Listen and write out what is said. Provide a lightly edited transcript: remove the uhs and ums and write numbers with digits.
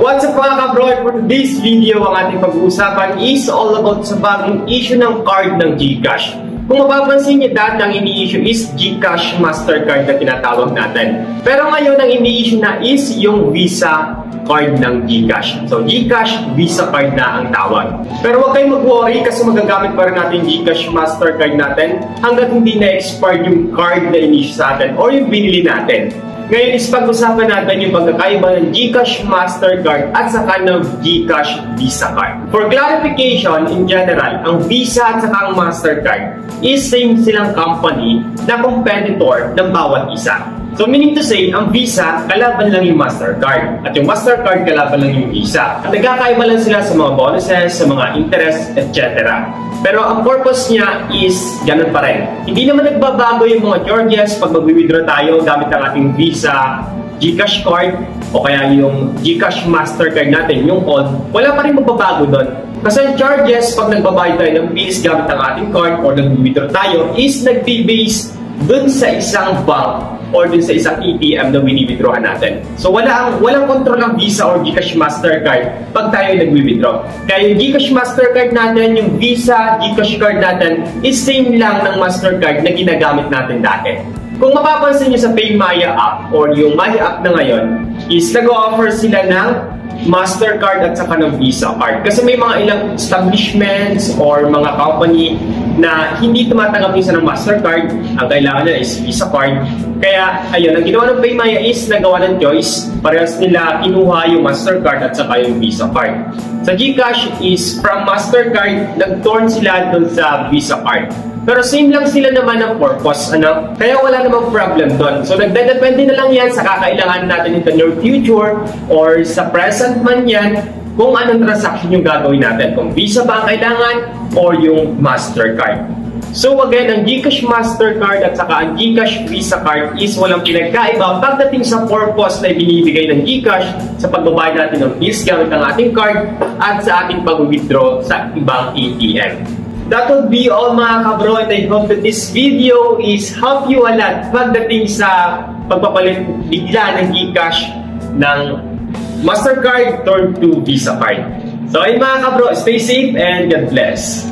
What's up mga kabro? For today's video, ang ating pag-uusapan is all about sa bagong issue ng card ng GCash. Kung mapapansin niyo, dati ang ini-issue is GCash Mastercard na tinatawag natin. Pero ngayon ang ini-issue na is yung Visa card ng GCash. So GCash Visa card na ang tawag. Pero huwag kayong mag-worry kasi magagamit pa rin natin GCash Mastercard natin hanggat hindi na-expired yung card na in-issue sa atin o yung binili natin. Ngayon is pag-usapan natin yung pagkakaiba ng GCash Mastercard at saka ng GCash Visa card. For clarification, in general, ang Visa at saka ang Mastercard is same silang company na competitor ng bawat isa. So meaning to say, ang Visa kalaban lang yung Mastercard at yung Mastercard kalaban lang yung Visa. At nagkakaiba lang sila sa mga bonuses, sa mga interest, etc. Pero ang purpose niya is ganun pa rin. Hindi naman nagbabago yung mga charges pag mag-withdraw tayo gamit ang ating Visa, GCash card, o kaya yung GCash Mastercard natin, yung old, wala pa rin magbabago doon. Kasi ang charges pag nagbabayad tayo ng fees gamit ang ating card o nag-withdraw tayo is nag-base dun sa isang bank or dun sa isang ATM na wini-withdrawhan natin. So walang control ng Visa or GCash Mastercard pag tayo nag-withdraw. Kaya yung GCash Mastercard natin, yung Visa, GCash card natin is same lang ng Mastercard na ginagamit natin dati. Kung mapapansin nyo sa PayMaya app or yung Maya app na ngayon is nag-o-offer sila ng Mastercard at saka ng Visa card. Kasi may mga ilang establishments or mga company na hindi tumatanggap minsan ng Mastercard, ang kailangan nila is Visa card. Kaya ayun, ang ginawa ng PayMaya is nagawa ng choice, parehas nila kinuha yung Mastercard at saka yung Visa card. Sa GCash is from Mastercard, nag-turn sila dun sa Visa card. Pero same lang sila naman ng purpose, ano? Kaya wala namang problem doon. So nagdedepende na lang yan sa kakailangan natin in the near future or sa present man yan kung anong transaction yung gagawin natin. Kung Visa ba ang kailangan or yung Mastercard. So again, ang GCash Mastercard at saka ang GCash Visa card is walang pinagkaiba pagdating sa purpose na ibinibigay ng GCash sa pagbabayad natin ng fees gamit ang ating card at sa ating pag-withdraw sa ibang ATM. That would be all mga kabro, and I hope that this video is help you a lot pagdating sa pagpapalit bigla ng GCash ng Mastercard turn to Visa card. So ayun mga kabro, stay safe and God bless.